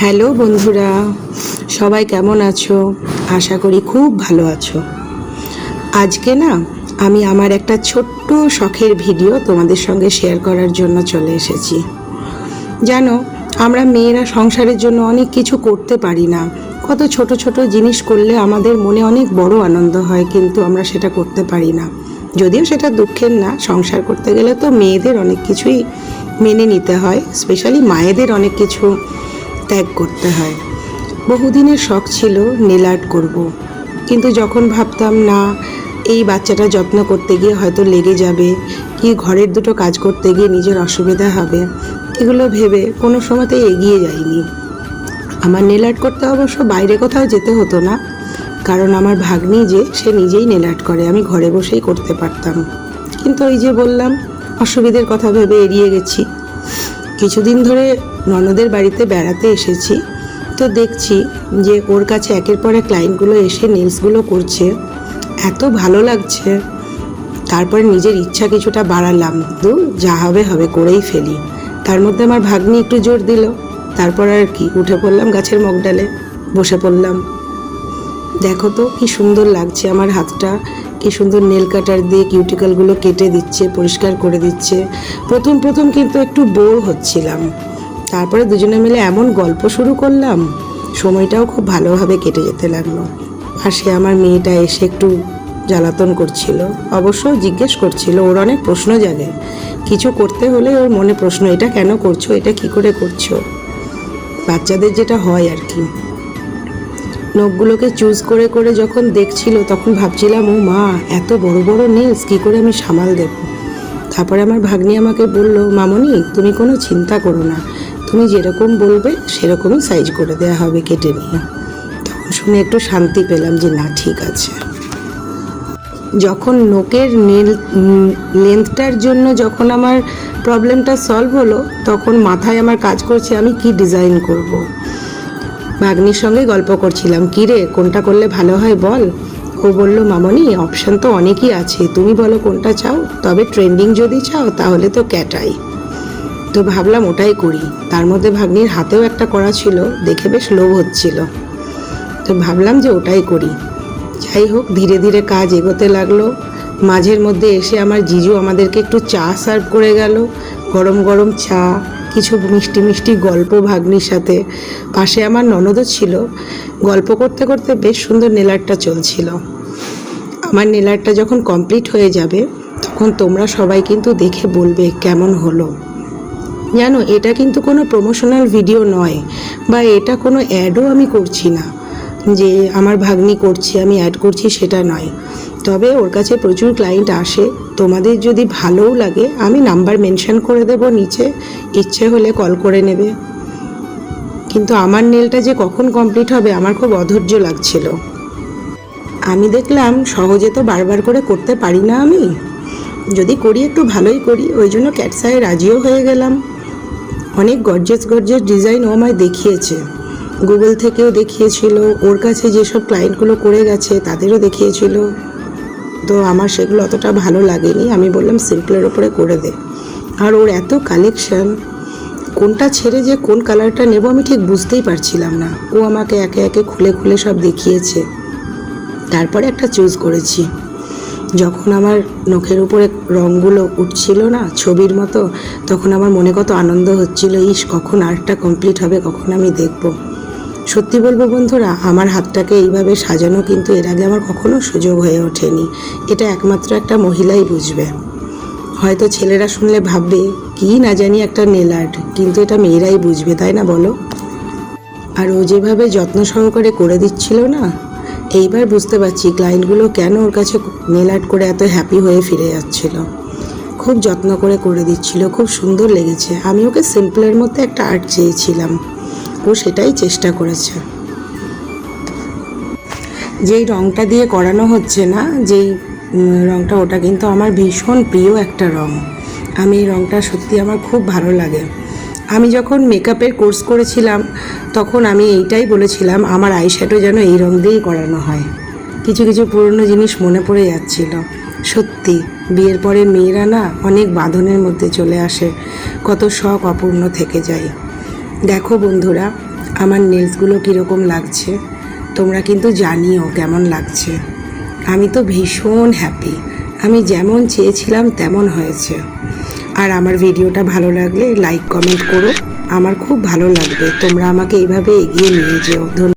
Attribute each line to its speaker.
Speaker 1: Hello বন্ধুরা, সবাই কেমন আছো? আশা করি খুব ভালো আছো। আজকে না আমি আমার একটা ছোট্ট শখের ভিডিও তোমাদের সঙ্গে শেয়ার করার জন্য চলে এসেছি। জানো, আমরা মেয়েরা সংসারের জন্য অনেক কিছু করতে পারি না। কত ছোট ছোট জিনিস করলে আমাদের মনে অনেক বড় আনন্দ হয়, কিন্তু আমরা সেটা করতে পারি না। যদিও সেটা দুঃখের না, সংসার করতে গেলে তো মেয়েদের অনেক কিছুই মেনে নিতে হয়, স্পেশালি মায়েদের অনেক কিছু ত্যাগ করতে হয়। বহুদিনের শখ ছিল নেল আর্ট করব, কিন্তু যখন ভাবতাম না এই বাচ্চাটা যত্ন করতে গিয়ে হয়তো লেগে যাবে, কি ঘরের দুটো কাজ করতে গিয়ে নিজের অসুবিধা হবে, এগুলো ভেবে কোনো সময়তেই এগিয়ে যাইনি। আমার নেল আর্ট করতে অবশ্য বাইরে কোথাও যেতে হতো না, কারণ আমার ভাগ্নি যে সে নিজেই নেল আর্ট করে, আমি ঘরে বসেই করতে পারতাম। কিন্তু ওই যে বললাম, অসুবিধার কথা ভেবে এড়িয়ে গেছি। কিছুদিন ধরে ননদের বাড়িতে বেড়াতে এসেছি, তো দেখছি যে ওর কাছে একের পর এক ক্লায়েন্টগুলো এসে নেলসগুলো করছে, এত ভালো লাগছে। তারপরে নিজের ইচ্ছা কিছুটা বাড়ালাম, যা হবে হবে, করেই ফেলি। তার মধ্যে আমার ভাগ্নি একটু জোর দিল, তারপর আর কি, উঠে পড়লাম গাছের মগডালে, বসে পড়লাম। দেখো তো কি সুন্দর লাগছে আমার হাতটা, কি সুন্দর নেল কাটার দিয়ে কিউটিক্যালগুলো কেটে দিচ্ছে, পরিষ্কার করে দিচ্ছে। প্রথম প্রথম কিন্তু একটু বোর হচ্ছিলাম, তারপরে দুজনে মিলে এমন গল্প শুরু করলাম, সময়টাও খুব ভালোভাবে কেটে যেতে লাগলো। আর সে আমার মেয়েটা এসে একটু জ্বালাতন করছিল, অবশ্য জিজ্ঞেস করছিল, ওর অনেক প্রশ্ন জাগে। কিছু করতে হলে ওর মনে প্রশ্ন, এটা কেন করছো, এটা কি করে করছো, বাচ্চাদের যেটা হয় আর কি। নখগুলোকে চুজ করে করে যখন দেখছিল, তখন ভাবছিলাম, ও মা, এত বড় বড় নেলস কী করে আমি সামাল দেব। তারপরে আমার ভাগ্নি আমাকে বলল, মামনি তুমি কোনো চিন্তা করো না, তুমি যেরকম বলবে সেরকমই সাইজ করে দেওয়া হবে, কেটে নিয়ে। তখন শুনে একটু শান্তি পেলাম যে না, ঠিক আছে। যখন নখের লেন্থটার জন্য যখন আমার প্রবলেমটা সলভ হলো, তখন মাথায় আমার কাজ করছে আমি কি ডিজাইন করব। ভাগ্নির সঙ্গে গল্প করছিলাম, কী রে, কোনটা করলে ভালো হয় বল। ও বলল, মামনি অপশান তো অনেকই আছে, তুমি বলো কোনটা চাও, তবে ট্রেন্ডিং যদি চাও তাহলে তো ক্যাটাই। তো ভাবলাম ওটাই করি। তার মধ্যে ভাগ্নির হাতেও একটা করা ছিল, দেখে বেশ লোভ হচ্ছিল, তো ভাবলাম যে ওটাই করি। যাই হোক, ধীরে ধীরে কাজ এগোতে লাগলো। মাঝের মধ্যে এসে আমার জিজু আমাদেরকে একটু চা সার্ভ করে গেল, গরম গরম চা, কিছু মিষ্টি মিষ্টি গল্প ভাগ্নির সাথে। পাশে আমার ননদও ছিল, গল্প করতে করতে বেশ সুন্দর নেল আর্টটা চলছিল। আমার নেল আর্টটা যখন কমপ্লিট হয়ে যাবে, তখন তোমরা সবাই কিন্তু দেখে বলবে কেমন হলো। জানো, এটা কিন্তু কোনো প্রমোশনাল ভিডিও নয়, বা এটা কোনো অ্যাডও আমি করছি না যে আমার ভাগ্নি করছে আমি অ্যাড করছি, সেটা নয়। তবে ওর কাছে প্রচুর ক্লায়েন্ট আসে, তোমাদের যদি ভালোও লাগে আমি নাম্বার মেনশন করে দেব নিচে, ইচ্ছে হলে কল করে নেবে। কিন্তু আমার নেলটা যে কখন কমপ্লিট হবে আমার খুব অধৈর্য লাগছিল। আমি দেখলাম সহজে তো বারবার করে করতে পারি না, আমি যদি করি একটু ভালোই করি, ওই জন্য ক্যাটসায়ে রাজিও হয়ে গেলাম। অনেক গর্জিয়াস গর্জিয়াস ডিজাইন ও আমায় দেখিয়েছে, গুগল থেকেও দেখিয়েছিল, ওর কাছে যেসব ক্লায়েন্টগুলো করে গেছে তাদেরও দেখিয়েছিল। তো আমার সেগুলো অতটা ভালো লাগেনি, আমি বললাম সিম্পলের ওপরে করে দে। আর ওর এত কালেকশন, কোনটা ছেড়ে যে কোন কালারটা নেব আমি ঠিক বুঝতেই পারছিলাম না। ও আমাকে একে একে খুলে খুলে সব দেখিয়েছে, তারপরে একটা চুজ করেছি। যখন আমার নখের উপরে রঙগুলো উঠছিল না ছবির মতো, তখন আমার মনে কত আনন্দ হচ্ছিল, ইস কখন আর্টটা কমপ্লিট হবে, কখন আমি দেখব। সত্যি বলবো বন্ধুরা, আমার হাতটাকে এইভাবে সাজানো কিন্তু এর আগে আমার কখনো সুযোগ হয়ে ওঠেনি। এটা একমাত্র একটা মহিলাই বুঝবে। হয়তো ছেলেরা শুনলে ভাববে কি না জানি একটা নেল আর্ট, কিন্তু এটা মেয়েরাই বুঝবে, তাই না বলো। আর ও যেভাবে যত্ন সহকারে করে দিচ্ছিল না, এইবার বুঝতে পারছি ক্লায়েন্টগুলো কেন ওর কাছে নেল আর্ট করে এত হ্যাপি হয়ে ফিরে যাচ্ছিল। খুব যত্ন করে করে দিচ্ছিল, খুব সুন্দর লেগেছে। আমি ওকে সিম্পলের মধ্যে একটা আর্ট চেয়েছিলাম, ও সেটাই চেষ্টা করেছে। যেই রঙটা দিয়ে করানো হচ্ছে না, যেই রঙটা, ওটা কিন্তু আমার ভীষণ প্রিয় একটা রঙ। আমি এই রঙটা সত্যি আমার খুব ভালো লাগে। আমি যখন মেকআপের কোর্স করেছিলাম, তখন আমি এইটাই বলেছিলাম আমার আইশ্যাডো যেন এই রঙ দিয়েই করানো হয়। কিছু কিছু পুরনো জিনিস মনে পড়ে যাচ্ছিল। সত্যি বিয়ের পরে মেয়েরা না অনেক বাঁধনের মধ্যে চলে আসে, কত শখ অপূর্ণ থেকে যায়। দেখো বন্ধুরা, আমার নেলসগুলো কীরকম লাগছে তোমরা কিন্তু জানিও কেমন লাগছে। আমি তো ভীষণ হ্যাপি, আমি যেমন চেয়েছিলাম তেমন হয়েছে। আর আমার ভিডিওটা ভালো লাগলে লাইক কমেন্ট করো, আমার খুব ভালো লাগবে। তোমরা আমাকে এইভাবে এগিয়ে নিয়ে যেও।